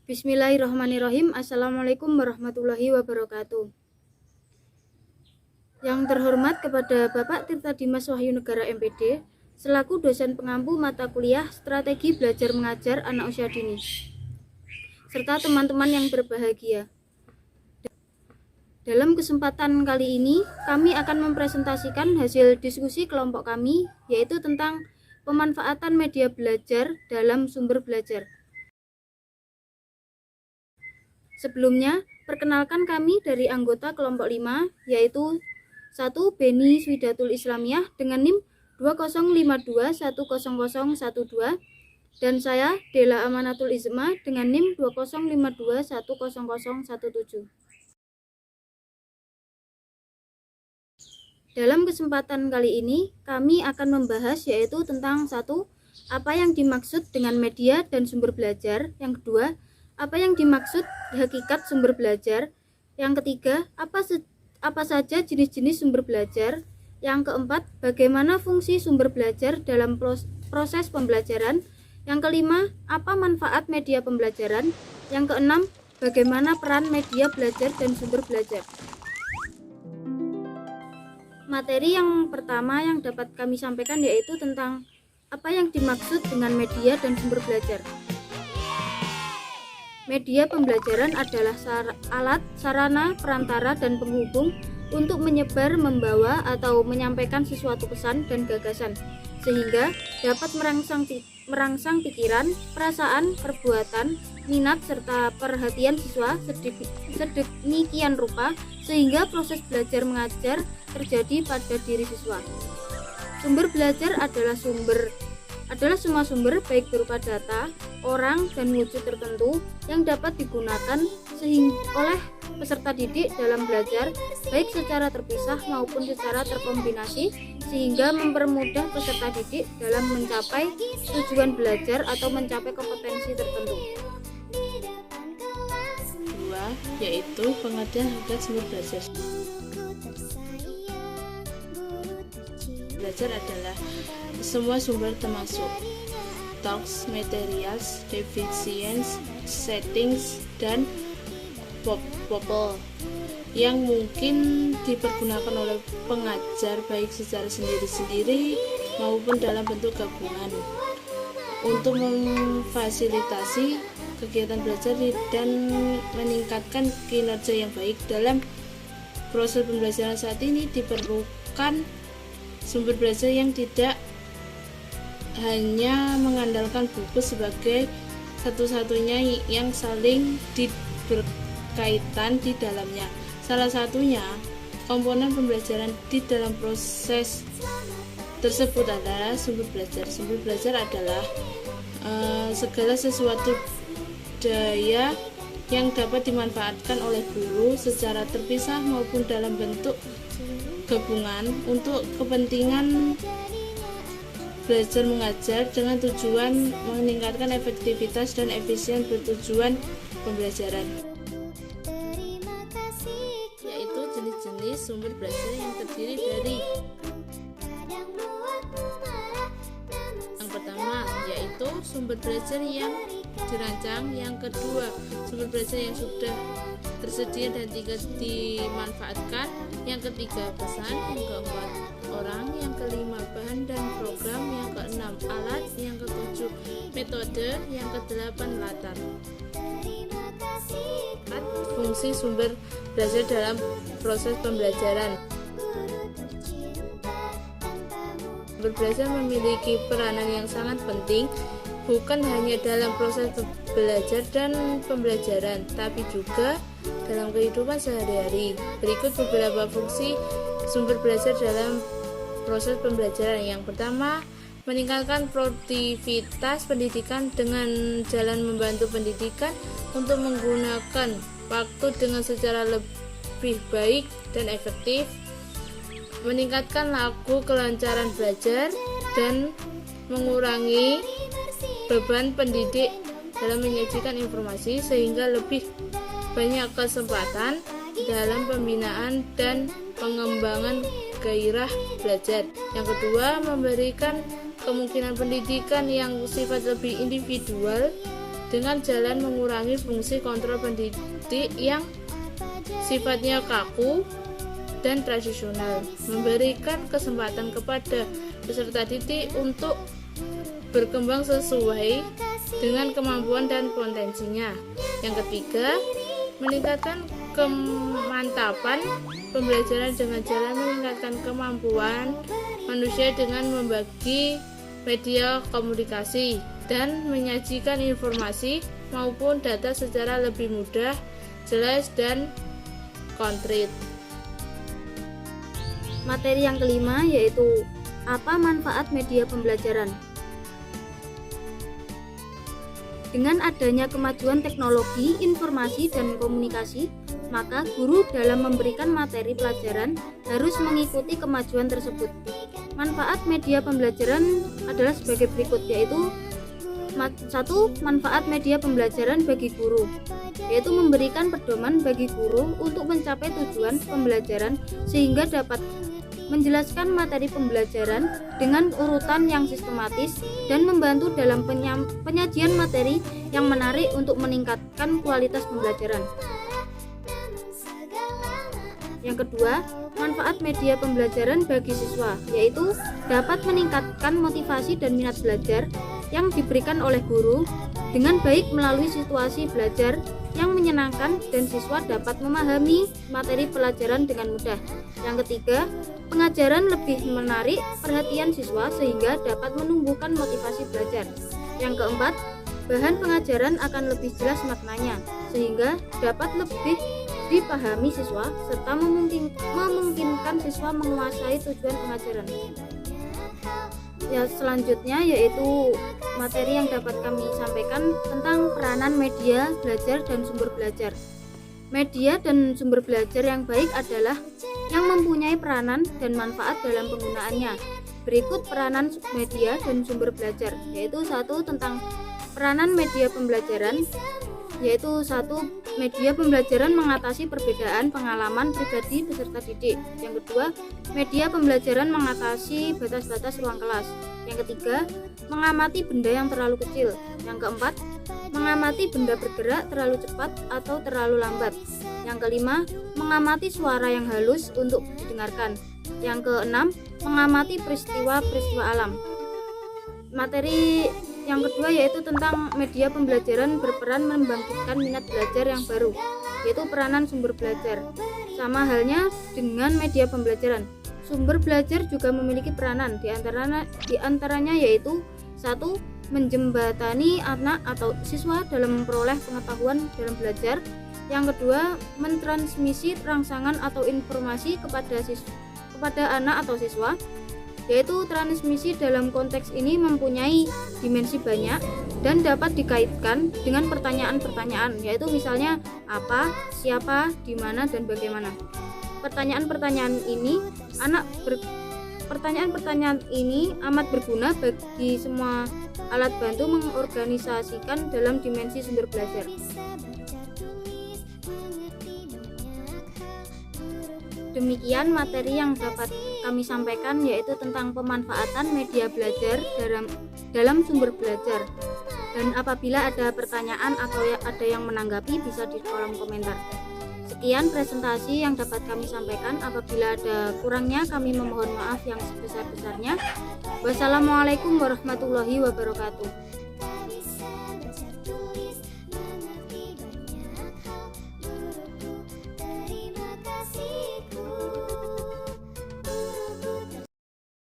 Bismillahirrahmanirrahim. Assalamualaikum warahmatullahi wabarakatuh. Yang terhormat kepada Bapak Tirta Dimas Wahyu Negara MPD, selaku dosen pengampu mata kuliah Strategi Belajar Mengajar Anak Usia Dini, serta teman-teman yang berbahagia. Dalam kesempatan kali ini, kami akan mempresentasikan hasil diskusi kelompok kami, yaitu tentang pemanfaatan media belajar dalam sumber belajar. Sebelumnya, perkenalkan kami dari anggota kelompok 5, yaitu 1. Beni Swidatul Islamiyah dengan NIM 2052100012, dan saya Dela Amanatul Izma dengan NIM 2052100017. Dalam kesempatan kali ini, kami akan membahas yaitu tentang 1. Apa yang dimaksud dengan media dan sumber belajar. Yang kedua, apa yang dimaksud hakikat sumber belajar. Yang ketiga, apa saja jenis-jenis sumber belajar. Yang keempat, bagaimana fungsi sumber belajar dalam proses pembelajaran. Yang kelima, apa manfaat media pembelajaran. Yang keenam, bagaimana peran media belajar dan sumber belajar. Materi yang pertama yang dapat kami sampaikan yaitu tentang apa yang dimaksud dengan media dan sumber belajar. Media pembelajaran adalah alat, sarana, perantara, dan penghubung untuk menyebar, membawa, atau menyampaikan sesuatu pesan dan gagasan, sehingga dapat merangsang pikiran, perasaan, perbuatan, minat, serta perhatian siswa sedemikian rupa sehingga proses belajar mengajar terjadi pada diri siswa. Sumber belajar adalah semua sumber baik berupa data, orang, dan wujud tertentu yang dapat digunakan oleh peserta didik dalam belajar baik secara terpisah maupun secara terkombinasi sehingga mempermudah peserta didik dalam mencapai tujuan belajar atau mencapai kompetensi tertentu. Kedua, yaitu pengertian hakikat sumber belajar. Belajar adalah semua sumber termasuk tools, materials, devices, settings, dan people yang mungkin dipergunakan oleh pengajar baik secara sendiri-sendiri maupun dalam bentuk gabungan untuk memfasilitasi kegiatan belajar dan meningkatkan kinerja yang baik. Dalam proses pembelajaran saat ini diperlukan sumber belajar yang tidak hanya mengandalkan buku sebagai satu-satunya yang saling berkaitan di dalamnya. Salah satunya komponen pembelajaran di dalam proses tersebut adalah sumber belajar. Sumber belajar adalah segala sesuatu daya yang dapat dimanfaatkan oleh guru secara terpisah maupun dalam bentuk gabungan untuk kepentingan belajar mengajar dengan tujuan meningkatkan efektivitas dan efisien bertujuan pembelajaran. Yaitu jenis-jenis sumber belajar yang terdiri dari yang pertama yaitu sumber belajar yang dirancang, yang kedua sumber belajar yang sudah tersedia dan tinggal dimanfaatkan, yang ketiga pesan, yang keempat orang, yang kelima bahan dan program, yang keenam alat, yang ketujuh metode, yang kedelapan latar. Fungsi sumber belajar dalam proses pembelajaran. Sumber belajar memiliki peranan yang sangat penting bukan hanya dalam proses belajar dan pembelajaran, tapi juga dalam kehidupan sehari-hari. Berikut beberapa fungsi sumber belajar dalam proses pembelajaran. Yang pertama, meningkatkan produktivitas pendidikan dengan jalan membantu pendidikan untuk menggunakan waktu dengan secara lebih baik dan efektif, meningkatkan laku kelancaran belajar, dan mengurangi beban pendidik dalam menyajikan informasi sehingga lebih banyak kesempatan dalam pembinaan dan pengembangan gairah belajar. Yang kedua, memberikan kemungkinan pendidikan yang sifat lebih individual dengan jalan mengurangi fungsi kontrol pendidik yang sifatnya kaku dan tradisional, memberikan kesempatan kepada peserta didik untuk berkembang sesuai dengan kemampuan dan potensinya. Yang ketiga, meningkatkan kemantapan pembelajaran dengan cara meningkatkan kemampuan manusia dengan membagi media komunikasi dan menyajikan informasi maupun data secara lebih mudah, jelas, dan konkret. Materi yang kelima yaitu apa manfaat media pembelajaran. Dengan adanya kemajuan teknologi, informasi, dan komunikasi, maka guru dalam memberikan materi pelajaran harus mengikuti kemajuan tersebut. Manfaat media pembelajaran adalah sebagai berikut, yaitu 1. Manfaat media pembelajaran bagi guru, yaitu memberikan pedoman bagi guru untuk mencapai tujuan pembelajaran sehingga dapat menjelaskan materi pembelajaran dengan urutan yang sistematis dan membantu dalam penyajian materi yang menarik untuk meningkatkan kualitas pembelajaran. Yang kedua, manfaat media pembelajaran bagi siswa, yaitu dapat meningkatkan motivasi dan minat belajar yang diberikan oleh guru dengan baik melalui situasi belajar yang menyenangkan dan siswa dapat memahami materi pelajaran dengan mudah. Yang ketiga, pengajaran lebih menarik perhatian siswa sehingga dapat menumbuhkan motivasi belajar. Yang keempat, bahan pengajaran akan lebih jelas maknanya sehingga dapat lebih dipahami siswa serta memungkinkan siswa menguasai tujuan pengajaran. Ya, selanjutnya yaitu materi yang dapat kami sampaikan tentang peranan media belajar dan sumber belajar. Media dan sumber belajar yang baik adalah yang mempunyai peranan dan manfaat dalam penggunaannya. Berikut peranan media dan sumber belajar, yaitu 1. Tentang peranan media pembelajaran, yaitu 1. Media pembelajaran mengatasi perbedaan pengalaman pribadi peserta didik. Yang kedua, media pembelajaran mengatasi batas-batas ruang kelas. Yang ketiga, mengamati benda yang terlalu kecil. Yang keempat, mengamati benda bergerak terlalu cepat atau terlalu lambat. Yang kelima, mengamati suara yang halus untuk didengarkan. Yang keenam, mengamati peristiwa-peristiwa alam. Materi yang kedua yaitu tentang media pembelajaran berperan membangkitkan minat belajar yang baru, yaitu peranan sumber belajar. Sama halnya dengan media pembelajaran, sumber belajar juga memiliki peranan, diantaranya yaitu 1. Menjembatani anak atau siswa dalam memperoleh pengetahuan dalam belajar. Yang kedua, mentransmisi rangsangan atau informasi kepada anak atau siswa, yaitu transmisi dalam konteks ini mempunyai dimensi banyak dan dapat dikaitkan dengan pertanyaan-pertanyaan, yaitu misalnya apa, siapa, di mana, dan bagaimana. Pertanyaan-pertanyaan ini amat berguna bagi semua alat bantu mengorganisasikan dalam dimensi sumber belajar. Demikian materi yang dapat kami sampaikan, yaitu tentang pemanfaatan media belajar dalam sumber belajar. Dan apabila ada pertanyaan atau ada yang menanggapi, bisa di kolom komentar. Sekian presentasi yang dapat kami sampaikan. Apabila ada kurangnya, kami memohon maaf yang sebesar-besarnya. Wassalamualaikum warahmatullahi wabarakatuh.